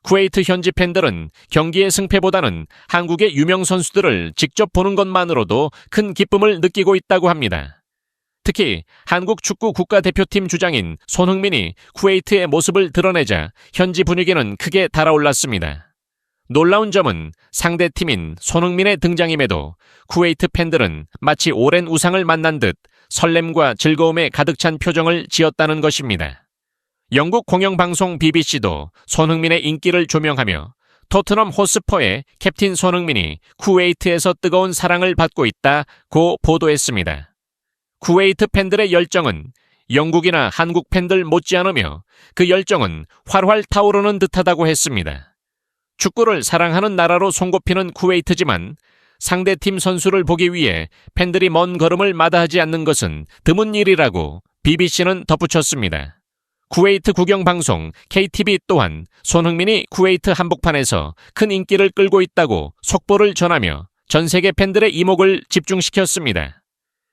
쿠웨이트 현지 팬들은 경기의 승패보다는 한국의 유명 선수들을 직접 보는 것만으로도 큰 기쁨을 느끼고 있다고 합니다. 특히 한국 축구 국가대표팀 주장인 손흥민이 쿠웨이트의 모습을 드러내자 현지 분위기는 크게 달아올랐습니다. 놀라운 점은 상대팀인 손흥민의 등장임에도 쿠웨이트 팬들은 마치 오랜 우상을 만난 듯 설렘과 즐거움에 가득 찬 표정을 지었다는 것입니다. 영국 공영방송 BBC도 손흥민의 인기를 조명하며 토트넘 호스퍼의 캡틴 손흥민이 쿠웨이트에서 뜨거운 사랑을 받고 있다고 보도했습니다. 쿠웨이트 팬들의 열정은 영국이나 한국 팬들 못지않으며 그 열정은 활활 타오르는 듯하다고 했습니다. 축구를 사랑하는 나라로 손꼽히는 쿠웨이트지만 상대팀 선수를 보기 위해 팬들이 먼 걸음을 마다하지 않는 것은 드문 일이라고 BBC는 덧붙였습니다. 쿠웨이트 국영방송 KTV 또한 손흥민이 쿠웨이트 한복판에서 큰 인기를 끌고 있다고 속보를 전하며 전 세계 팬들의 이목을 집중시켰습니다.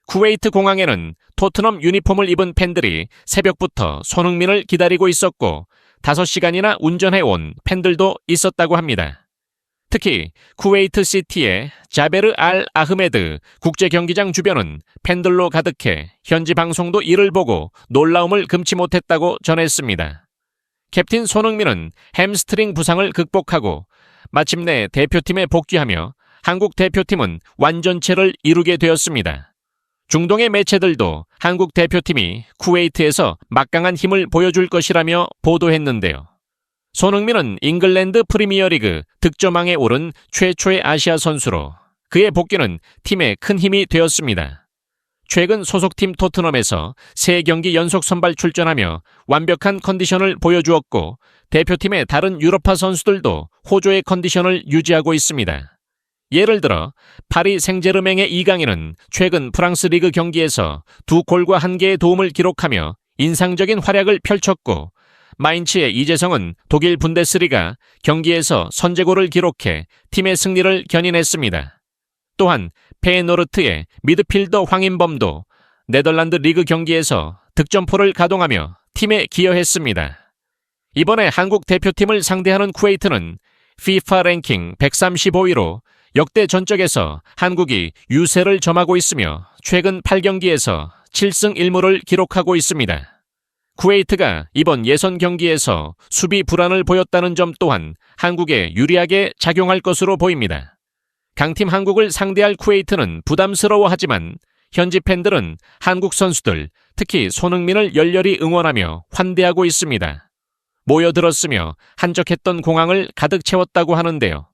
쿠웨이트 공항에는 토트넘 유니폼을 입은 팬들이 새벽부터 손흥민을 기다리고 있었고 5시간이나 운전해온 팬들도 있었다고 합니다. 특히 쿠웨이트 시티의 자베르 알 아흐메드 국제경기장 주변은 팬들로 가득해 현지 방송도 이를 보고 놀라움을 금치 못했다고 전했습니다. 캡틴 손흥민은 햄스트링 부상을 극복하고 마침내 대표팀에 복귀하며 한국 대표팀은 완전체를 이루게 되었습니다. 중동의 매체들도 한국 대표팀이 쿠웨이트에서 막강한 힘을 보여줄 것이라며 보도했는데요. 손흥민은 잉글랜드 프리미어리그 득점왕에 오른 최초의 아시아 선수로 그의 복귀는 팀에 큰 힘이 되었습니다. 최근 소속팀 토트넘에서 3경기 연속 선발 출전하며 완벽한 컨디션을 보여주었고 대표팀의 다른 유럽파 선수들도 호조의 컨디션을 유지하고 있습니다. 예를 들어 파리 생제르맹의 이강인은 최근 프랑스 리그 경기에서 2골과 1개의 도움을 기록하며 인상적인 활약을 펼쳤고 마인츠의 이재성은 독일 분데스리가 경기에서 선제골을 기록해 팀의 승리를 견인했습니다. 또한 페예노르트의 미드필더 황인범도 네덜란드 리그 경기에서 득점포를 가동하며 팀에 기여했습니다. 이번에 한국 대표팀을 상대하는 쿠웨이트는 FIFA 랭킹 135위로 역대 전적에서 한국이 유세를 점하고 있으며 최근 8경기에서 7승 1무를 기록하고 있습니다. 쿠웨이트가 이번 예선 경기에서 수비 불안을 보였다는 점 또한 한국에 유리하게 작용할 것으로 보입니다. 강팀 한국을 상대할 쿠웨이트는 부담스러워하지만 현지 팬들은 한국 선수들, 특히 손흥민을 열렬히 응원하며 환대하고 있습니다. 모여들었으며 한적했던 공항을 가득 채웠다고 하는데요.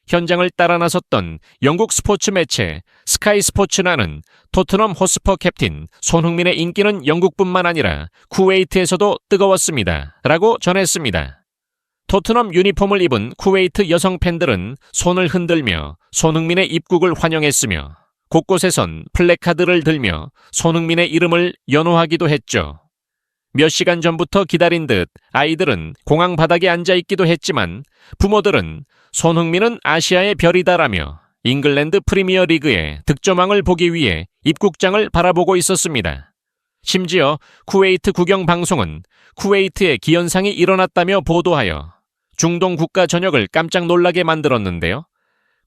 현장을 따라 나섰던 영국 스포츠 매체 스카이 스포츠나는 토트넘 호스퍼 캡틴 손흥민의 인기는 영국뿐만 아니라 쿠웨이트에서도 뜨거웠습니다. 라고 전했습니다. 토트넘 유니폼을 입은 쿠웨이트 여성 팬들은 손을 흔들며 손흥민의 입국을 환영했으며 곳곳에선 플래카드를 들며 손흥민의 이름을 연호하기도 했죠. 몇 시간 전부터 기다린 듯 아이들은 공항 바닥에 앉아있기도 했지만 부모들은 손흥민은 아시아의 별이다라며 잉글랜드 프리미어 리그의 득점왕을 보기 위해 입국장을 바라보고 있었습니다. 심지어 쿠웨이트 국영방송은 쿠웨이트에 기현상이 일어났다며 보도하여 중동 국가 전역을 깜짝 놀라게 만들었는데요.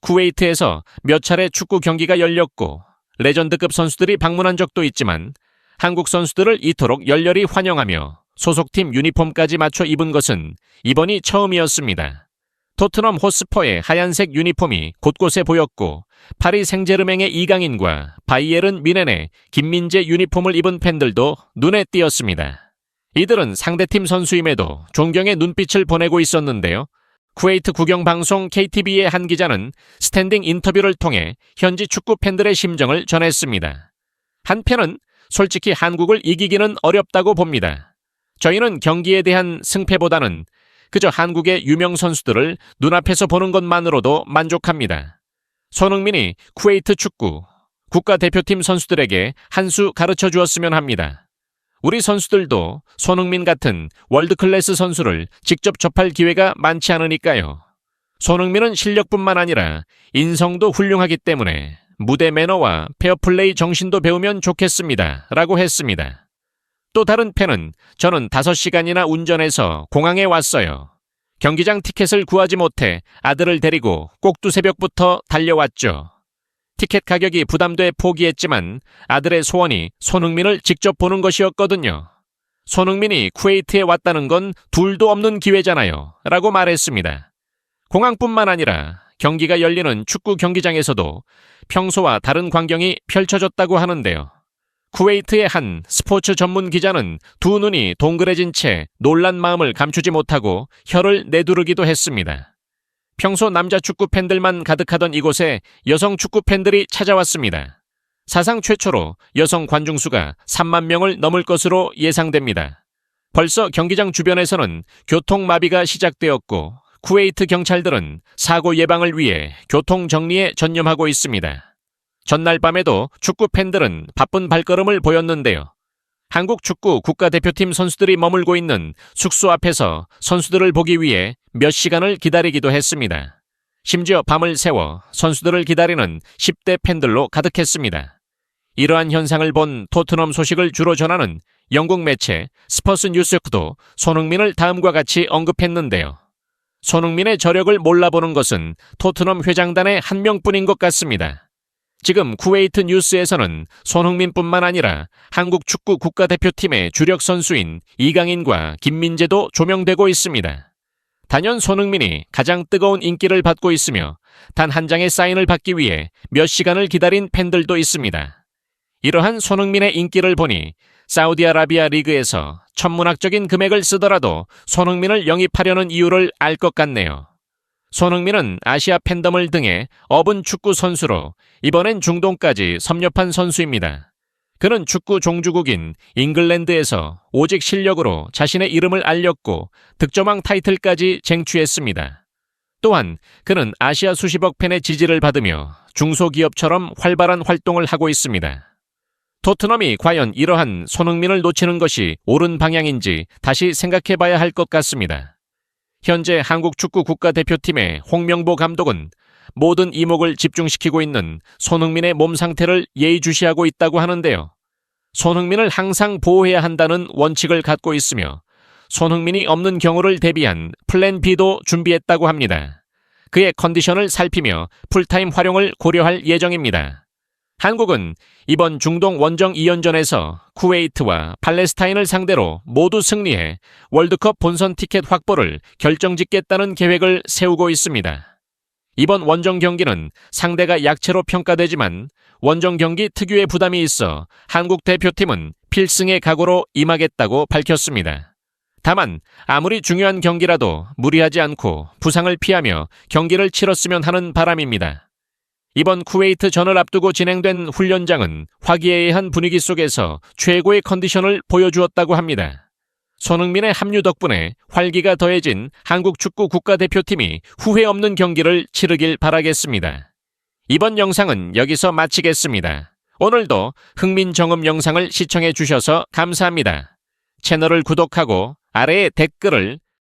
쿠웨이트에서 몇 차례 축구 경기가 열렸고 레전드급 선수들이 방문한 적도 있지만 한국 선수들을 이토록 열렬히 환영하며 소속팀 유니폼까지 맞춰 입은 것은 이번이 처음이었습니다. 토트넘 호스퍼의 하얀색 유니폼이 곳곳에 보였고 파리 생제르맹의 이강인과 바이에른 뮌헨의 김민재 유니폼을 입은 팬들도 눈에 띄었습니다. 이들은 상대팀 선수임에도 존경의 눈빛을 보내고 있었는데요. 쿠웨이트 국영방송 KTV의 한 기자는 스탠딩 인터뷰를 통해 현지 축구 팬들의 심정을 전했습니다. 한 팬은 솔직히 한국을 이기기는 어렵다고 봅니다. 저희는 경기에 대한 승패보다는 그저 한국의 유명 선수들을 눈앞에서 보는 것만으로도 만족합니다. 손흥민이 쿠웨이트 축구 국가대표팀 선수들에게 한 수 가르쳐 주었으면 합니다. 우리 선수들도 손흥민 같은 월드클래스 선수를 직접 접할 기회가 많지 않으니까요. 손흥민은 실력뿐만 아니라 인성도 훌륭하기 때문에 무대 매너와 페어플레이 정신도 배우면 좋겠습니다. 라고 했습니다. 또 다른 팬은 저는 5시간이나 운전해서 공항에 왔어요. 경기장 티켓을 구하지 못해 아들을 데리고 꼭두새벽부터 달려왔죠. 티켓 가격이 부담돼 포기했지만 아들의 소원이 손흥민을 직접 보는 것이었거든요. 손흥민이 쿠웨이트에 왔다는 건 둘도 없는 기회잖아요. 라고 말했습니다. 공항뿐만 아니라 경기가 열리는 축구 경기장에서도 평소와 다른 광경이 펼쳐졌다고 하는데요. 쿠웨이트의 한 스포츠 전문 기자는 두 눈이 동그래진 채 놀란 마음을 감추지 못하고 혀를 내두르기도 했습니다. 평소 남자 축구 팬들만 가득하던 이곳에 여성 축구 팬들이 찾아왔습니다. 사상 최초로 여성 관중 수가 3만 명을 넘을 것으로 예상됩니다. 벌써 경기장 주변에서는 교통마비가 시작되었고 쿠웨이트 경찰들은 사고 예방을 위해 교통 정리에 전념하고 있습니다. 전날 밤에도 축구 팬들은 바쁜 발걸음을 보였는데요. 한국 축구 국가대표팀 선수들이 머물고 있는 숙소 앞에서 선수들을 보기 위해 몇 시간을 기다리기도 했습니다. 심지어 밤을 새워 선수들을 기다리는 10대 팬들로 가득했습니다. 이러한 현상을 본 토트넘 소식을 주로 전하는 영국 매체 스퍼스 뉴스도 손흥민을 다음과 같이 언급했는데요. 손흥민의 저력을 몰라보는 것은 토트넘 회장단의 한 명뿐인 것 같습니다. 지금 쿠웨이트 뉴스에서는 손흥민뿐만 아니라 한국 축구 국가대표팀의 주력 선수인 이강인과 김민재도 조명되고 있습니다. 단연 손흥민이 가장 뜨거운 인기를 받고 있으며 단 한 장의 사인을 받기 위해 몇 시간을 기다린 팬들도 있습니다. 이러한 손흥민의 인기를 보니 사우디아라비아 리그에서 천문학적인 금액을 쓰더라도 손흥민을 영입하려는 이유를 알 것 같네요. 손흥민은 아시아 팬덤을 등에 업은 축구 선수로 이번엔 중동까지 섭렵한 선수입니다. 그는 축구 종주국인 잉글랜드에서 오직 실력으로 자신의 이름을 알렸고 득점왕 타이틀까지 쟁취했습니다. 또한 그는 아시아 수십억 팬의 지지를 받으며 중소기업처럼 활발한 활동을 하고 있습니다. 토트넘이 과연 이러한 손흥민을 놓치는 것이 옳은 방향인지 다시 생각해봐야 할 것 같습니다. 현재 한국 축구 국가대표팀의 홍명보 감독은 모든 이목을 집중시키고 있는 손흥민의 몸 상태를 예의주시하고 있다고 하는데요. 손흥민을 항상 보호해야 한다는 원칙을 갖고 있으며 손흥민이 없는 경우를 대비한 플랜 B도 준비했다고 합니다. 그의 컨디션을 살피며 풀타임 활용을 고려할 예정입니다. 한국은 이번 중동 원정 2연전에서 쿠웨이트와 팔레스타인을 상대로 모두 승리해 월드컵 본선 티켓 확보를 결정짓겠다는 계획을 세우고 있습니다. 이번 원정 경기는 상대가 약체로 평가되지만 원정 경기 특유의 부담이 있어 한국 대표팀은 필승의 각오로 임하겠다고 밝혔습니다. 다만 아무리 중요한 경기라도 무리하지 않고 부상을 피하며 경기를 치렀으면 하는 바람입니다. 이번 쿠웨이트 전을 앞두고 진행된 훈련장은 화기애애한 분위기 속에서 최고의 컨디션을 보여주었다고 합니다. 손흥민의 합류 덕분에 활기가 더해진 한국 축구 국가대표팀이 후회 없는 경기를 치르길 바라겠습니다. 이번 영상은 여기서 마치겠습니다. 오늘도 흥민정음 영상을 시청해 주셔서 감사합니다. 채널을 구독하고 아래에 댓글을